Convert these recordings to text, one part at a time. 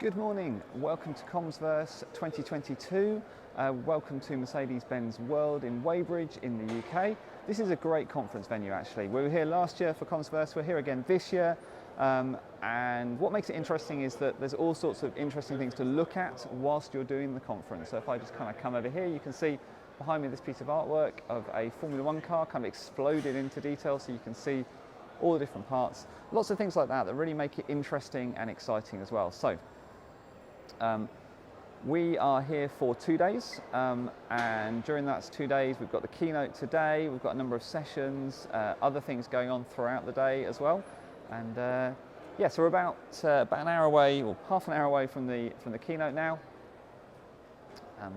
Good morning, welcome to Commsverse 2022. Welcome to Mercedes-Benz World in Weybridge in the UK. This is a great conference venue actually. We were here last year for Commsverse, we're here again this year. And what makes it interesting is that there's all sorts of interesting things to look at whilst you're doing the conference. So if I just kind of come over here, you can see behind me this piece of artwork of a Formula One car kind of exploded into detail, so you can see all the different parts. Lots of things like that that really make it interesting and exciting as well. So we are here for 2 days, and during that 2 days we've got the keynote today, we've got a number of sessions, other things going on throughout the day as well. And yeah, so we're about an hour away, or half an hour away from the keynote now.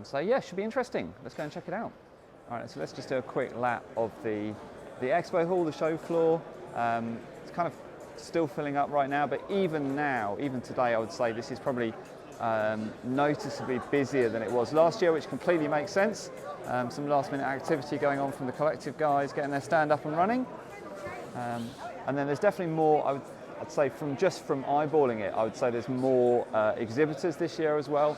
So yeah, should be interesting. Let's go and check it out. All right, so let's just do a quick lap of the Expo Hall, the show floor. It's kind of still filling up right now, but even now, even today, I would say this is probably noticeably busier than it was last year, which completely makes sense. Some last minute activity going on from the collective guys getting their stand up and running. And then there's definitely more, I'd say from eyeballing it, I would say there's more exhibitors this year as well.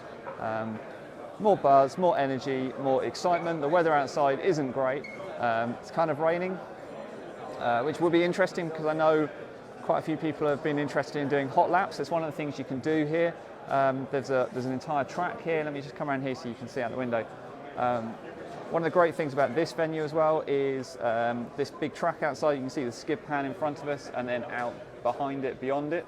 More buzz, more energy, more excitement. The weather outside isn't great. It's kind of raining, which will be interesting because I know quite a few people have been interested in doing hot laps. It's one of the things you can do here. There's an entire track here. Let me just come around here so you can see out the window. One of the great things about this venue as well is this big track outside. You can see the skid pan in front of us, and then out behind it, beyond it,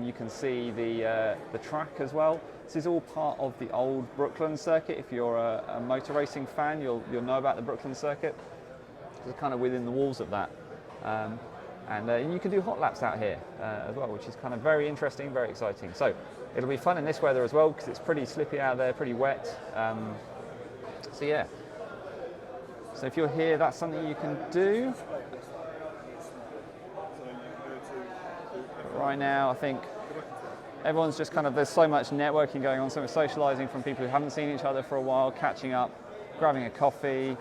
you can see the track as well. This is all part of the old Brooklyn circuit. If you're a motor racing fan, you'll know about the Brooklyn circuit. It's kind of within the walls of that. And you can do hot laps out here as well, which is kind of very interesting, very exciting. So it'll be fun in this weather as well, because it's pretty slippy out there, pretty wet. So yeah. So if you're here, that's something you can do. But right now, I think everyone's just kind of, there's so much networking going on, so much socializing from people who haven't seen each other for a while, catching up, grabbing a coffee,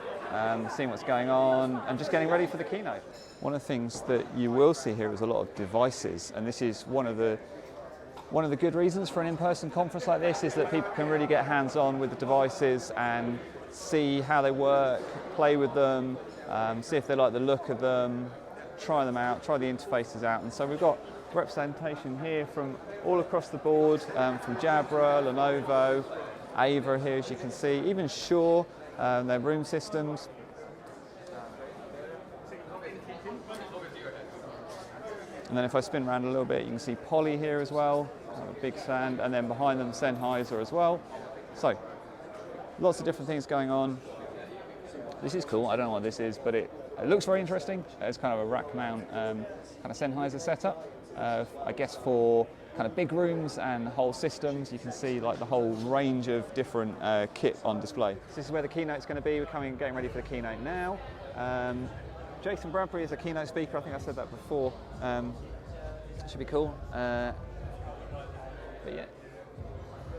seeing what's going on, and just getting ready for the keynote. One of the things that you will see here is a lot of devices, and this is one of the good reasons for an in-person conference like this, is that people can really get hands-on with the devices and see how they work, play with them, see if they like the look of them, try them out, try the interfaces out. And so we've got representation here from all across the board, from Jabra, Lenovo, Ava here, as you can see, even Shure, their room systems. And then if I spin around a little bit, you can see Poly here as well, a big stand, and then behind them Sennheiser as well. So lots of different things going on. This is cool. I don't know what this is, but it looks very interesting. It's kind of a rack mount kind of Sennheiser setup, I guess for kind of big rooms and whole systems. You can see like the whole range of different kit on display. So this is where the keynote's going to be. We're getting ready for the keynote now. Jason Bradbury is a keynote speaker. I think I said that before. Should be cool. But yeah,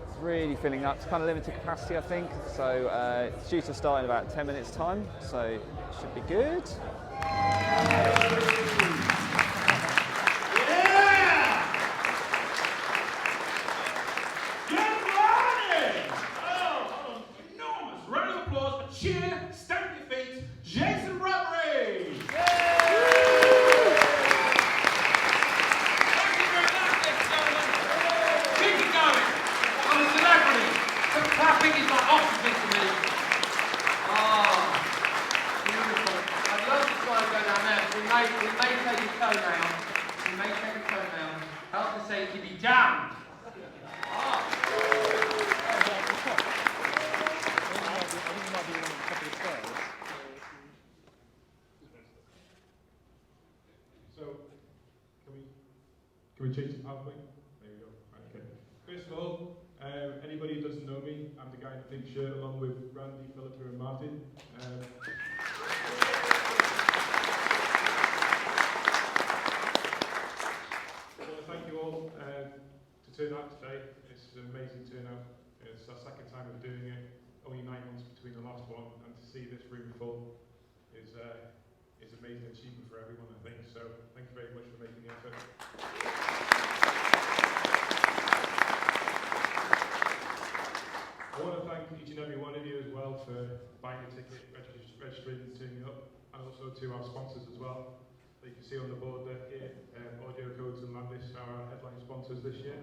it's really filling up. It's kind of limited capacity, I think. So it's due to start in about 10 minutes time. So it should be good. Can we change the PowerPoint? There we go. Right, okay. First of all, anybody who doesn't know me, I'm the guy in the pink shirt along with Randy, Philippa and Martin. I want to thank you all to turn out today. It's an amazing turnout. It's our second time of doing it, only 9 months between the last one, and to see this room full is amazing achievement for everyone, I think. So thank you very much for making the effort. also to our sponsors as well. You can see on the board there here, Audio Codes and Landis are our headline sponsors this year.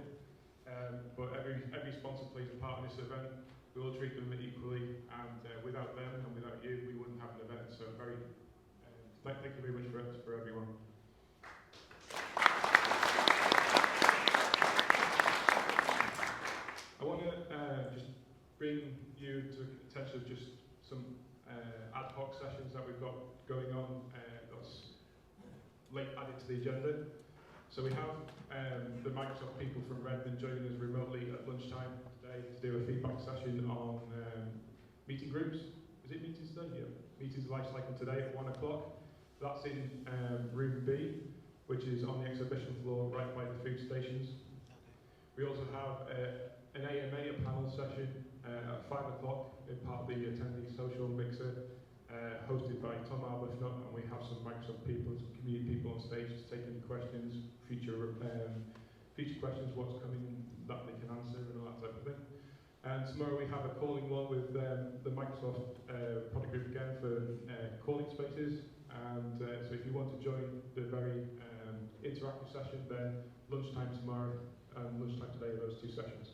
But every sponsor plays a part in this event. We all treat them equally, and without them and without you, we wouldn't have an event. So thank you very much for everyone. I want to just bring you to attention of just some ad hoc sessions that we've got going on that's late added to the agenda. So we have the Microsoft people from Redmond joining us remotely at lunchtime today to do a feedback session on meeting groups. Is it meetings today? Yeah. Meetings life cycle today at 1 o'clock. That's in room B, which is on the exhibition floor right by the food stations. We also have an AMA, a panel session at 5 o'clock in part of the attendee social mixer, hosted by Tom Arbuthnot, and we have some Microsoft people, some community people on stage to take any questions, future questions, what's coming that they can answer and all that type of thing. And tomorrow we have a calling one with the Microsoft product group again for calling spaces. And so if you want to join the very interactive session, then lunchtime tomorrow and lunchtime today are those two sessions.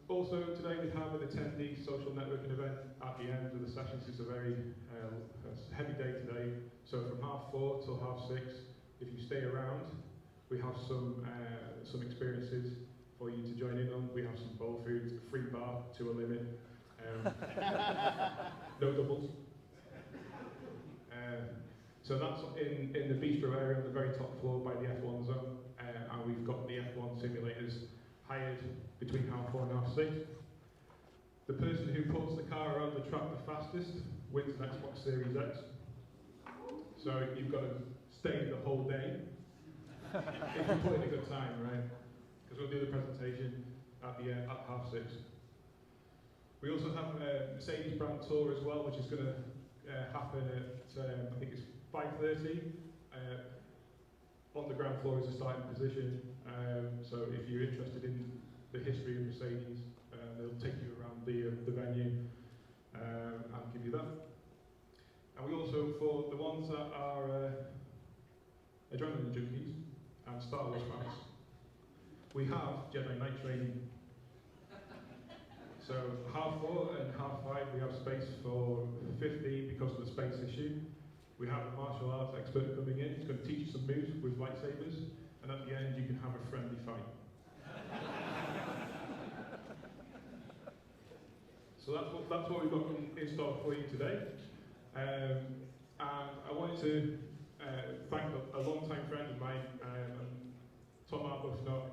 Also today we have an attendee social networking event at the end of the sessions. It's a very heavy day today. So from 4:30 till 6:30, if you stay around, we have some experiences for you to join in on. We have some bowl food, free bar to a limit, no doubles. So that's in the bistro area on the very top floor by the F1 zone, and we've got the F1 simulators hired between 4:30 and 6:30. The person who pulls the car around the track the fastest wins an Xbox Series X. So you've got to stay the whole day if you put in a good time, right? Because we'll do the presentation at 6:30. We also have a Mercedes brand tour as well, which is going to happen at I think it's 5:30. On the ground floor is a starting position. So if you're interested in the history of Mercedes, they'll take you around the venue and give you that. And we also, for the ones that are adrenaline junkies and Star Wars fans, we have Jedi Knight training. So 4:30 and 5:30 we have space for 50 because of the space issue. We have a martial arts expert coming in. He's going to teach you some moves with lightsabers, and at the end you can have a friendly fight. So that's what we've got in store for you today. And I wanted to thank a long-time friend of mine, Tom Arbuthnot,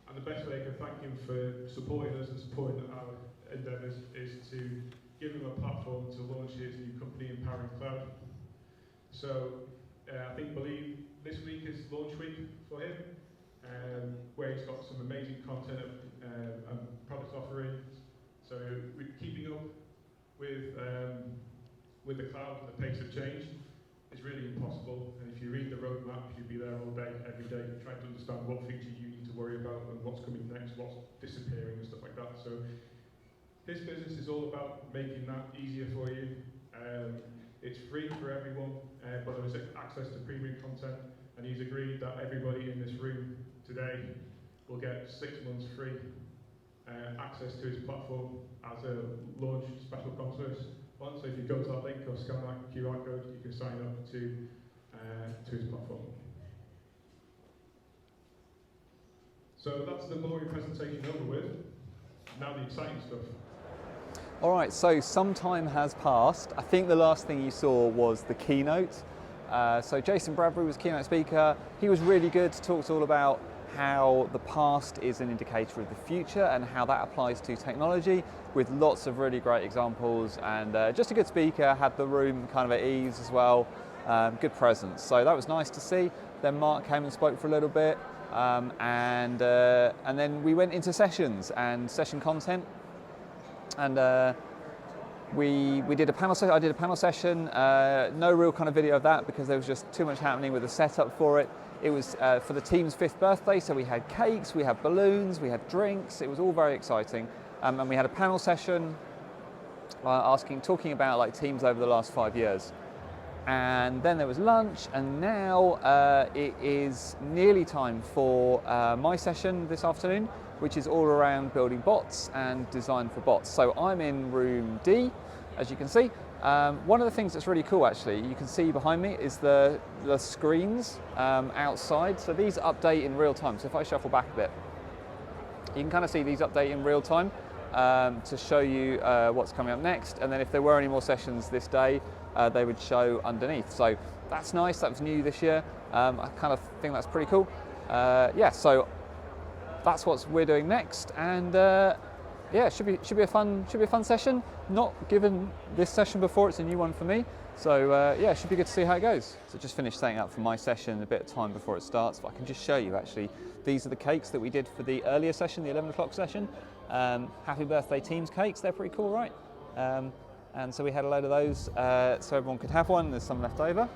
and the best way I can thank him for supporting us and supporting our endeavours is to give him a platform to launch his new company, Empowering Cloud. So I believe this week is launch week for him, where he's got some amazing content and product offerings. So we're keeping up with the cloud and the pace of change is really impossible. And if you read the roadmap, you'll be there all day, every day, trying to understand what features you need to worry about and what's coming next, what's disappearing and stuff like that. So his business is all about making that easier for you. It's free for everyone, but there is access to premium content, and he's agreed that everybody in this room today will get 6 months free access to his platform as a launch special Commsverse one. So if you go to that link or scan that QR code, you can sign up to his platform. So that's the boring presentation over with. Now the exciting stuff. All right, so some time has passed. I think the last thing you saw was the keynote. So Jason Bradbury was keynote speaker. He was really good, talked all about how the past is an indicator of the future and how that applies to technology, with lots of really great examples, and just a good speaker, had the room kind of at ease as well, good presence. So that was nice to see. Then Mark came and spoke for a little bit, and then we went into sessions and session content, and we did a panel session. I did a panel session, no real kind of video of that because there was just too much happening with the setup for it. It was for the team's 5th birthday, so we had cakes, we had balloons, we had drinks. It was all very exciting. And we had a panel session, talking about like teams over the last 5 years. And then there was lunch, and now it is nearly time for my session this afternoon, which is all around building bots and design for bots. So I'm in room D, as you can see. One of the things that's really cool, actually, you can see behind me, is the screens outside. So these update in real time. So if I shuffle back a bit, you can kind of see these update in real time to show you what's coming up next. And then if there were any more sessions this day, they would show underneath. So that's nice. That was new this year. I kind of think that's pretty cool. Yeah, so that's what we're doing next, and yeah, it should be a fun session. Not given this session before; it's a new one for me. So yeah, it should be good to see how it goes. So just finished setting up for my session, a bit of time before it starts. But I can just show you actually. These are the cakes that we did for the earlier session, the 11 o'clock session. Happy birthday teams cakes. They're pretty cool, right? And so we had a load of those, so everyone could have one. There's some left over,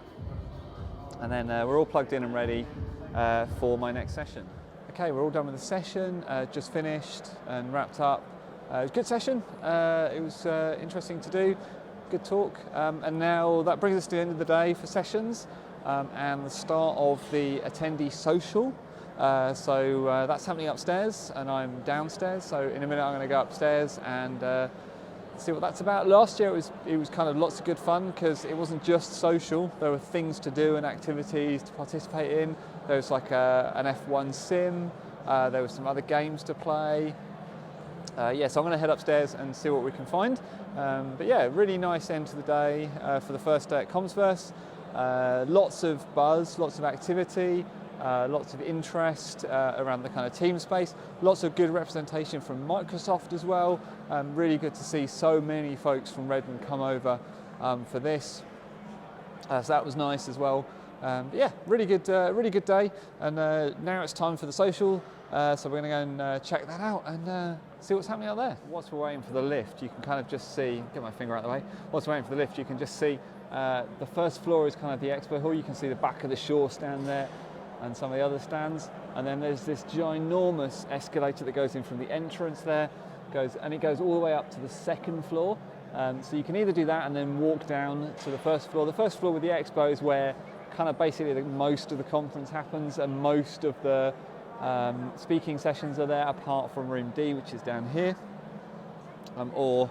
and then we're all plugged in and ready for my next session. Okay, we're all done with the session. Just finished and wrapped up. It was a good session. It was interesting to do. Good talk. And now that brings us to the end of the day for sessions and the start of the attendee social. So that's happening upstairs, and I'm downstairs. So in a minute, I'm going to go upstairs and see what that's about. Last year it was kind of lots of good fun because it wasn't just social. There were things to do and activities to participate in. There was like an F1 sim. There were some other games to play. Yeah, so I'm going to head upstairs and see what we can find. But yeah, really nice end to the day for the first day at Commsverse. Lots of buzz, lots of activity. Lots of interest around the kind of team space. Lots of good representation from Microsoft as well. Really good to see so many folks from Redmond come over for this. So that was nice as well. Yeah, really good day. And now it's time for the social. So we're going to go and check that out and see what's happening out there. Whilst we're waiting for the lift, you can kind of just see. Get my finger out of the way. Whilst we're waiting for the lift, you can just see the first floor is kind of the Expo Hall. You can see the back of the Shore stand there, and some of the other stands, and then there's this ginormous escalator that goes in from the entrance there, it goes all the way up to the second floor. So you can either do that and then walk down to the first floor. The first floor with the Expo is where kind of basically most of the conference happens, and most of the speaking sessions are there, apart from room D, which is down here. Or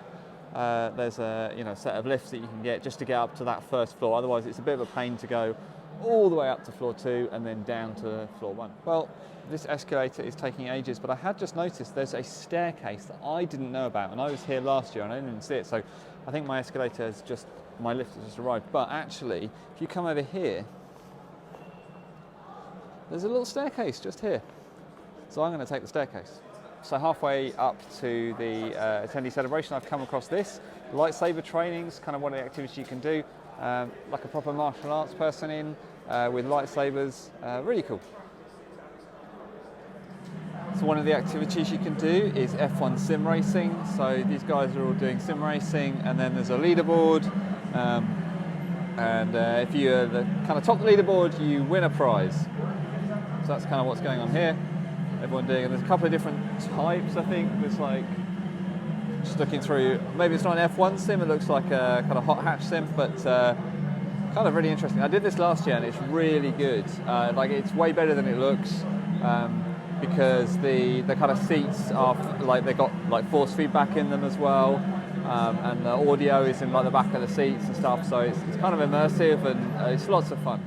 there's a set of lifts that you can get just to get up to that first floor. Otherwise, it's a bit of a pain to go all the way up to floor 2 and then down to floor 1. Well, this escalator is taking ages, but I had just noticed there's a staircase that I didn't know about, and I was here last year and I didn't even see it. So I think my lift has just arrived. But actually, if you come over here, there's a little staircase just here. So I'm going to take the staircase. So halfway up to the attendee celebration, I've come across this. Lightsaber training's kind of one of the activities you can do. Like a proper martial arts person in with lightsabers, really cool. So one of the activities you can do is F1 sim racing. So these guys are all doing sim racing, and then there's a leaderboard. And if you're the kind of top of the leaderboard, you win a prize. So that's kind of what's going on here. Everyone doing it. There's a couple of different types, I think. There's like, just looking through, maybe it's not an F1 sim, it looks like a kind of hot hatch sim, but kind of really interesting. I did this last year and it's really good. Like, it's way better than it looks because the kind of seats are like, they've got like force feedback in them as well, and the audio is in like the back of the seats and stuff, so it's kind of immersive, and it's lots of fun.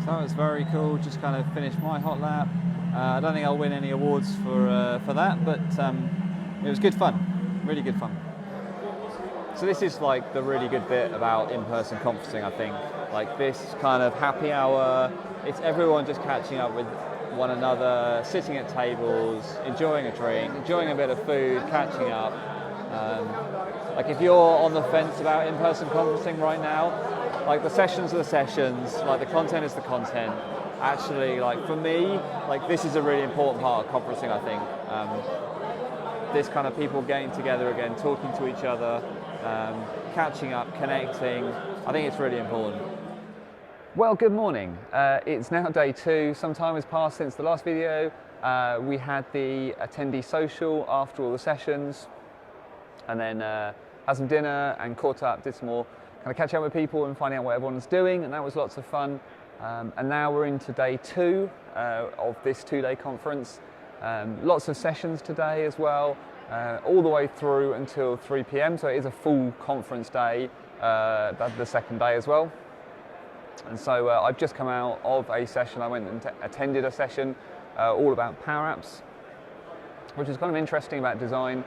So it's very cool. Just kind of finished my hot lap. I don't think I'll win any awards for that, but it was good fun. Really good fun. So this is like the really good bit about in-person conferencing, I think. Like this kind of happy hour, it's everyone just catching up with one another, sitting at tables, enjoying a drink, enjoying a bit of food, catching up. Like if you're on the fence about in-person conferencing right now, like the sessions are the sessions, like the content is the content. Actually, like for me, like this is a really important part of conferencing, I think. This kind of people getting together again, talking to each other, catching up, connecting. I think it's really important. Well, good morning. It's now day 2. Some time has passed since the last video. We had the attendee social after all the sessions, and then had some dinner and caught up, did some more kind of catch up with people and finding out what everyone's doing, and that was lots of fun. And now we're into day 2 of this 2-day conference. Lots of sessions today as well, all the way through until 3 p.m. So it is a full conference day, that's the second day as well. And so I've just come out of a session. I went and attended a session all about power apps, which is kind of interesting, about design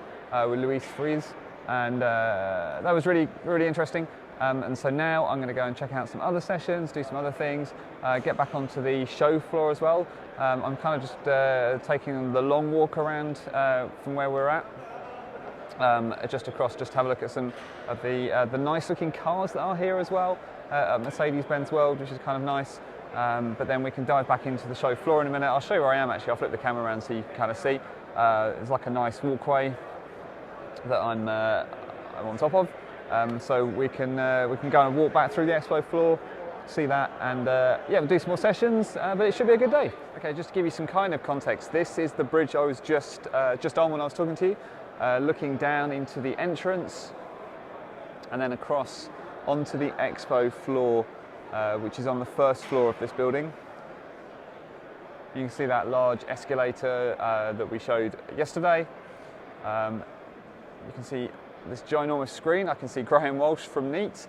with Luis Fries, and that was really, really interesting. And so now I'm going to go and check out some other sessions, do some other things, get back onto the show floor as well. I'm kind of just taking the long walk around from where we're at, just across, just to have a look at some of the nice looking cars that are here as well. At Mercedes-Benz World, which is kind of nice, but then we can dive back into the show floor in a minute. I'll show you where I am actually. I'll flip the camera around so you can kind of see. It's like a nice walkway that I'm on top of, so we can go and walk back through the expo floor, see that, and yeah, we'll do some more sessions, but it should be a good day. Okay, just to give you some kind of context, this is the bridge I was just on when I was talking to you, looking down into the entrance and then across onto the expo floor, which is on the first floor of this building. You can see that large escalator that we showed yesterday. You can see this ginormous screen. I can see Graham Walsh from Neat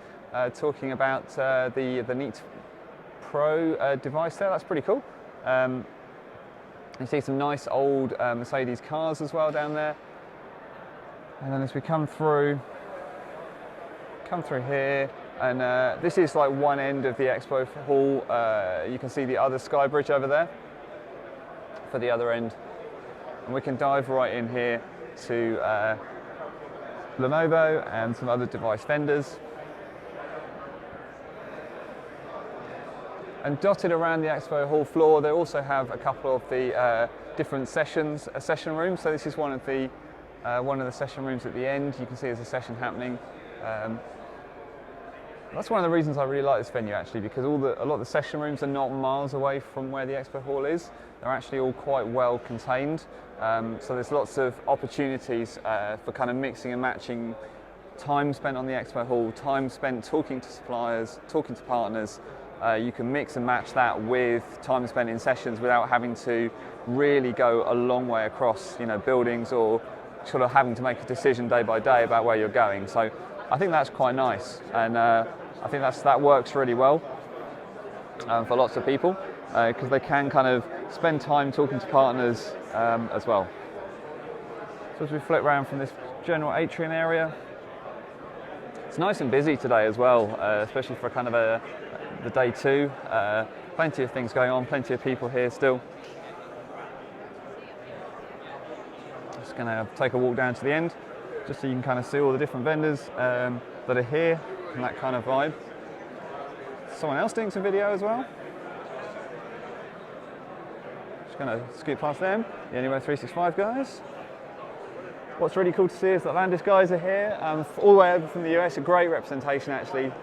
talking about the Neat Pro device there. That's pretty cool. You see some nice old Mercedes cars as well down there. And then as we come through here, and this is like one end of the expo hall. You can see the other sky bridge over there for the other end, and we can dive right in here to Lenovo and some other device vendors. And dotted around the expo hall floor, they also have a couple of the different session rooms. So this is one of the session rooms at the end. You can see there's a session happening. That's one of the reasons I really like this venue actually, because a lot of the session rooms are not miles away from where the expo hall is. They're actually all quite well contained. So there's lots of opportunities for kind of mixing and matching time spent on the expo hall, time spent talking to suppliers, talking to partners. You can mix and match that with time spent in sessions without having to really go a long way across, buildings, or sort of having to make a decision day by day about where you're going. So I think that's quite nice, and I think that works really well for lots of people, because they can kind of spend time talking to partners as well. So as we flip around from this general atrium area, it's nice and busy today as well, especially for kind of the day 2. Plenty of things going on, plenty of people here still. Just going to take a walk down to the end, just so you can kind of see all the different vendors that are here, and that kind of vibe. Someone else doing some video as well. Just going to scoot past them, the Anywhere 365 guys. What's really cool to see is that Landis guys are here, all the way over from the US. A great representation actually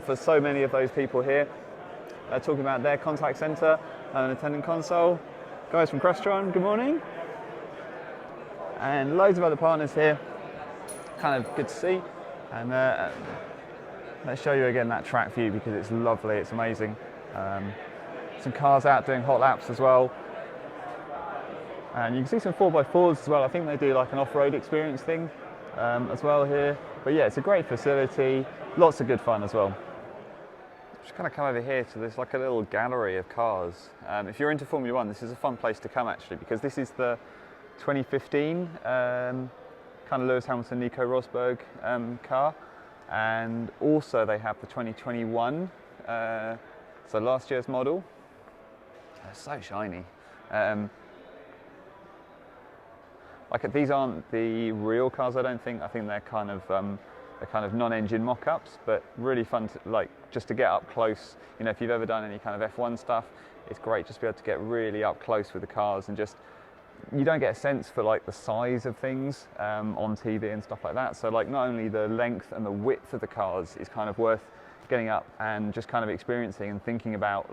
for so many of those people here, talking about their contact center and attendant console. Guys from Crestron, good morning. And loads of other partners here, kind of good to see. And let's show you again that track view, because it's lovely, it's amazing. Some cars out doing hot laps as well. And you can see some 4x4s as well. I think they do like an off-road experience thing as well here. But yeah, it's a great facility, lots of good fun as well. Just kind of come over here to this like a little gallery of cars. If you're into Formula One, this is a fun place to come actually, because this is the 2015 kind of Lewis Hamilton, Nico Rosberg car, and also they have the 2021, so last year's model. They're so shiny. Like these aren't the real cars, I don't think. I think they're kind of non-engine mock-ups, but really fun to, just to get up close. If you've ever done any kind of F1 stuff, it's great just to be able to get really up close with the cars, and just you don't get a sense for the size of things on TV and stuff like that. So not only the length and the width of the cars is kind of worth getting up and just kind of experiencing and thinking about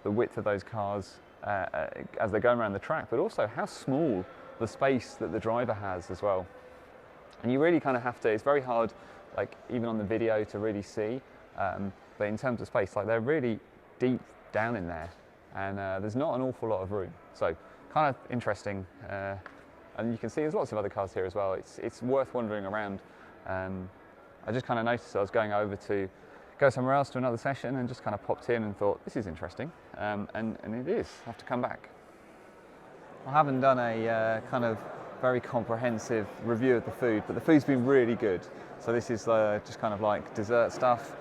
the width of those cars as they're going around the track, but also how small the space that the driver has as well. And you really kind of have to, it's very hard, like even on the video to really see, but in terms of space, like they're really deep down in there, and there's not an awful lot of room. So kind of interesting, and you can see there's lots of other cars here as well. It's worth wandering around. I just kind of noticed I was going over to go somewhere else to another session and just kind of popped in and thought, this is interesting, and it is. I have to come back. I haven't done a kind of very comprehensive review of the food, but the food's been really good. So this is just kind of like dessert stuff.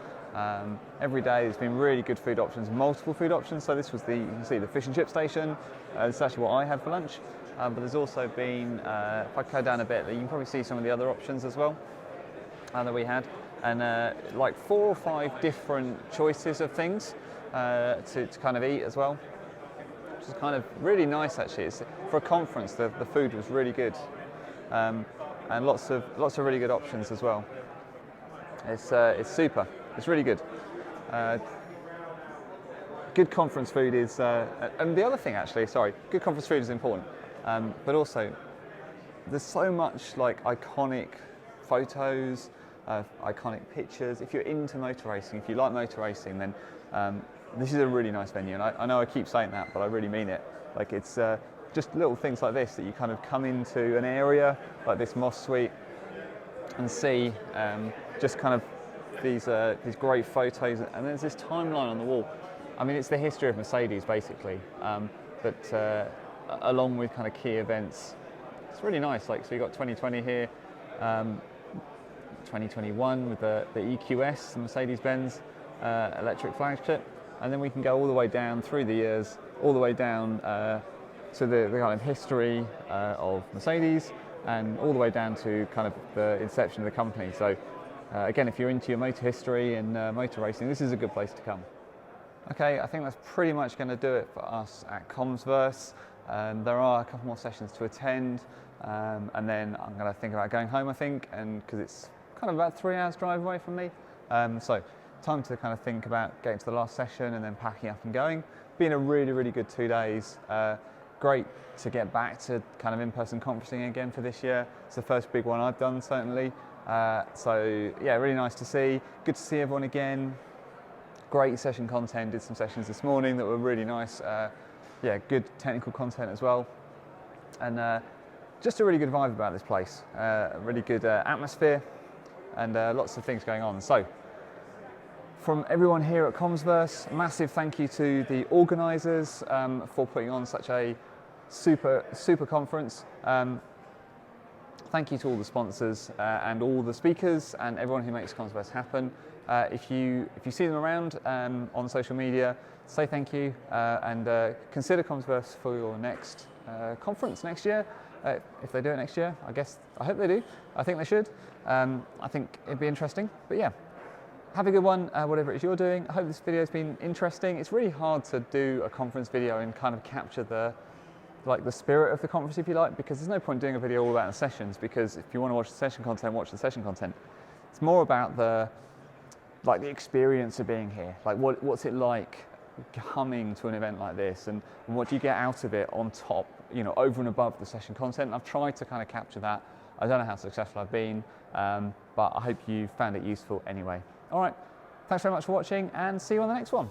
Every day there's been really good food options, multiple food options. So this was you can see the fish and chip station. This is actually what I had for lunch. But there's also been, if I go down a bit, you can probably see some of the other options as well that we had. And like 4 or 5 different choices of things to kind of eat as well. Which is kind of really nice actually. For a conference, the food was really good, and lots of really good options as well. It's super. It's really good. Good conference food is, and the other thing actually, sorry, good conference food is important, but also there's so much like iconic photos, iconic pictures. If you're into motor racing, if you like motor racing, then this is a really nice venue, and I know I keep saying that, but I really mean it. Like it's just little things like this that you kind of come into an area like this Moss Suite and see just kind of these great photos, and there's this timeline on the wall. I mean, it's the history of Mercedes basically, but along with kind of key events. It's really nice. Like, so you got 2020 here, 2021 with the EQS, the Mercedes-Benz electric flagship. And then we can go all the way down through the years, all the way down to the kind of history of Mercedes, and all the way down to kind of the inception of the company. So again, if you're into your motor history and motor racing, this is a good place to come. Okay, I think that's pretty much going to do it for us at Commsverse. There are a couple more sessions to attend, and then I'm going to think about going home, I think, and because it's kind of about 3 hours drive away from me. So time to kind of think about getting to the last session and then packing up and going. Been a really, really good 2 days. Great to get back to kind of in-person conferencing again for this year. It's the first big one I've done, certainly. So yeah, really nice to see. Good to see everyone again. Great session content. Did some sessions this morning that were really nice. Yeah, good technical content as well. And just a really good vibe about this place. Really good atmosphere and lots of things going on. So, from everyone here at Commsverse, a massive thank you to the organisers for putting on such a super conference. Thank you to all the sponsors and all the speakers and everyone who makes Commsverse happen. If you see them around on social media, say thank you and consider Commsverse for your next conference next year. If they do it next year, I hope they do. I think they should. I think it'd be interesting. But yeah. Have a good one, whatever it is you're doing. I hope this video has been interesting. It's really hard to do a conference video and kind of capture the spirit of the conference, if you like, because there's no point doing a video all about the sessions, because if you want to watch the session content, watch the session content. It's more about the experience of being here. Like what's it like coming to an event like this, and what do you get out of it on top, over and above the session content. I've tried to kind of capture that. I don't know how successful I've been, but I hope you found it useful anyway. All right, thanks very much for watching, and see you on the next one.